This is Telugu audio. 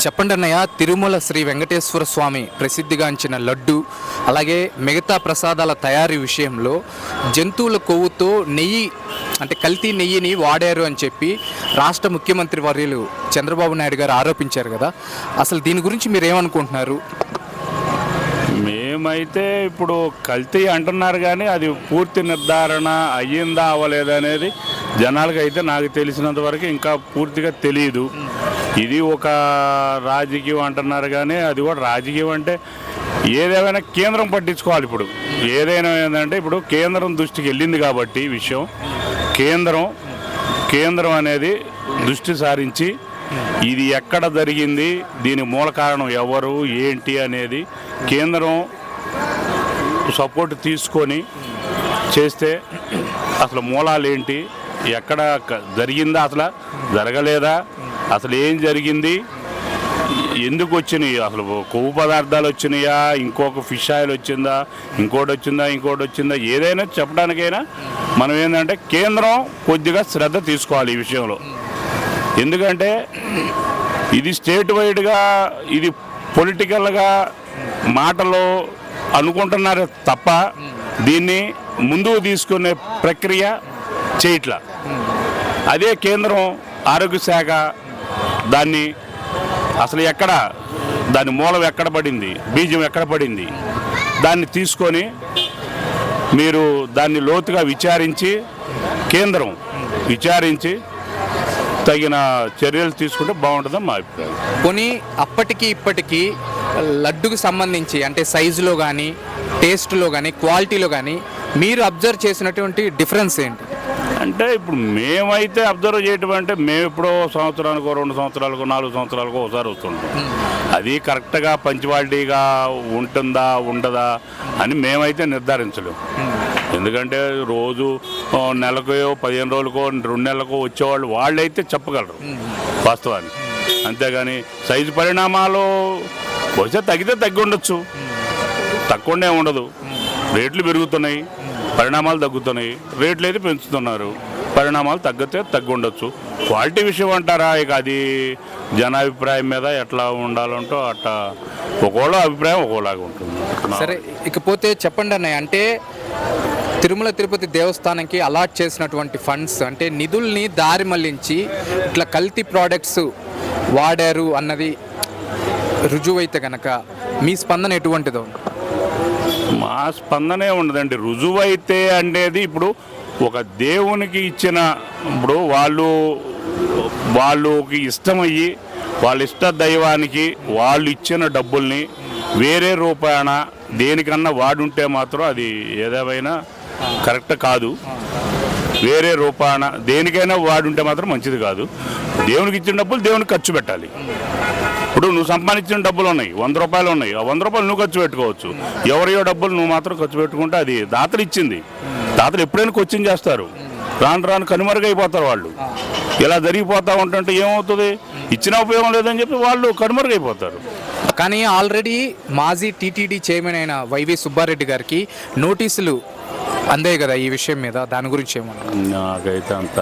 చెప్పండి అన్నయ్య, తిరుమల శ్రీ వెంకటేశ్వర స్వామి ప్రసిద్ధిగాంచిన లడ్డు అలాగే మిగతా ప్రసాదాల తయారీ విషయంలో జంతువుల కొవ్వుతో నెయ్యి అంటే కల్తీ నెయ్యిని వాడారు అని చెప్పి రాష్ట్ర ముఖ్యమంత్రి వర్యులు చంద్రబాబు నాయుడు గారు ఆరోపించారు కదా. అసలు దీని గురించి మీరు ఏమనుకుంటున్నారు? మేమైతే ఇప్పుడు కల్తీ అంటున్నారు కానీ అది పూర్తి నిర్ధారణ అయ్యిందా అవ్వలేదా అనేది జనాలకు అయితే నాకు తెలిసినంత వరకు ఇంకా పూర్తిగా తెలియదు. ఇది ఒక రాజకీయం అంటున్నారు కానీ అది కూడా రాజకీయం అంటే ఏదేమైనా కేంద్రం పట్టించుకోవాలి. ఇప్పుడు ఏదైనా ఏంటంటే ఇప్పుడు కేంద్రం దృష్టికి వెళ్ళింది కాబట్టి విషయం కేంద్రం అనేది దృష్టి సారించి ఇది ఎక్కడ జరిగింది, దీని మూల కారణం ఎవరు ఏంటి అనేది కేంద్రం సపోర్ట్ తీసుకొని చేస్తే అసలు మూలాలు ఏంటి, ఎక్కడ జరిగిందా, అసలు జరగలేదా, అసలు ఏం జరిగింది, ఎందుకు వచ్చినాయి, అసలు కొవ్వు పదార్థాలు వచ్చినాయా, ఇంకొక ఫిష్ ఆయిల్ వచ్చిందా, ఇంకోటి వచ్చిందా, ఏదైనా చెప్పడానికైనా మనం ఏంటంటే కేంద్రం కొద్దిగా శ్రద్ధ తీసుకోవాలి ఈ విషయంలో. ఎందుకంటే ఇది స్టేట్ వైడ్గా ఇది పొలిటికల్గా మాటలు అనుకుంటున్నారు తప్ప దీన్ని ముందుకు తీసుకునే ప్రక్రియ చేయట్లా. అదే కేంద్రం ఆరోగ్య శాఖ దాన్ని అసలు దాని మూలం ఎక్కడ పడింది, బీజం ఎక్కడ పడింది, దాన్ని తీసుకొని మీరు దాన్ని లోతుగా కేంద్రం విచారించి తగిన చర్యలు తీసుకుంటే బాగుంటుందని మా అభిప్రాయం. కొన్ని అప్పటికి ఇప్పటికీ లడ్డుకు సంబంధించి అంటే సైజులో కానీ టేస్ట్లో కానీ క్వాలిటీలో కానీ మీరు అబ్జర్వ్ చేసినటువంటి డిఫరెన్స్ ఏంటి? అంటే ఇప్పుడు మేమైతే అబ్జర్వ్ చేయటం అంటే మేము ఎప్పుడో సంవత్సరానికో 2 సంవత్సరాలకో 4 సంవత్సరాలకో ఒకసారి వస్తుంటాం. అది కరెక్ట్గా పంచువాలిటీగా ఉంటుందా ఉండదా అని మేమైతే నిర్ధారించలేము. ఎందుకంటే రోజు నెలకో 15 రోజులకో 2 నెలలకో వచ్చేవాళ్ళు వాళ్ళైతే చెప్పగలరు వాస్తవానికి. అంతేగాని సైజు పరిణామాలు బహుశా తగ్గి ఉండొచ్చు, తక్కువనే ఉండదు. రేట్లు పెరుగుతున్నాయి, పరిణామాలు తగ్గుతున్నాయి, రేట్లు అయితే పెంచుతున్నారు, పరిణామాలు తగ్గి ఉండొచ్చు. క్వాలిటీ విషయం అంటారా, ఇక అది జనాభిప్రాయం మీద ఎట్లా ఉండాలంటో అట్లా ఒక్కోళ్ళ అభిప్రాయం ఒక్కోలాగా ఉంటుంది. సరే, ఇకపోతే చెప్పండి అన్నయ్య, అంటే తిరుమల తిరుపతి దేవస్థానంకి అలాట్ చేసినటువంటి ఫండ్స్ అంటే నిధుల్ని దారి మళ్లించి ఇట్లా కల్తీ ప్రోడక్ట్స్ వాడారు అన్నది రుజువైతే కనుక మీ స్పందన ఎటువంటిదో? మా స్పందనే ఉండదండి. రుజువైతే అనేది ఇప్పుడు ఒక దేవునికి ఇచ్చిన ఇప్పుడు వాళ్ళకి ఇష్టమయ్యి వాళ్ళ ఇష్ట దైవానికి వాళ్ళు ఇచ్చిన డబ్బుల్ని వేరే రూపాయన దేనికన్నా వాడుంటే మాత్రం అది ఏదేమైనా కరెక్ట్ కాదు. వేరే రూపాయన దేనికైనా వాడుంటే మాత్రం మంచిది కాదు. దేవునికి ఇచ్చిన డబ్బులు దేవునికి ఖర్చు పెట్టాలి. ఇప్పుడు నువ్వు సంపాదించిన డబ్బులు ఉన్నాయి, 100 రూపాయలు ఉన్నాయి, ఆ 100 రూపాయలు నువ్వు ఖర్చు పెట్టుకోవచ్చు. ఎవరియో డబ్బులు నువ్వు మాత్రం ఖర్చు పెట్టుకుంటే అది దాతలు ఇచ్చింది. దాతలు ఎప్పుడైనా క్వశ్చన్ చేస్తారు, రాను కనుమరుగైపోతారు వాళ్ళు. ఇలా జరిగిపోతూ ఉంటుంటే ఏమవుతుంది, ఇచ్చిన ఉపయోగం లేదని చెప్పి వాళ్ళు కనుమరుగైపోతారు. కానీ ఆల్రెడీ మాజీ టీటీడీ చైర్మన్ అయిన వైవి సుబ్బారెడ్డి గారికి నోటీసులు అందే కదా ఈ విషయం మీద, దాని గురించి ఏమన్నా? నాకైతే అంత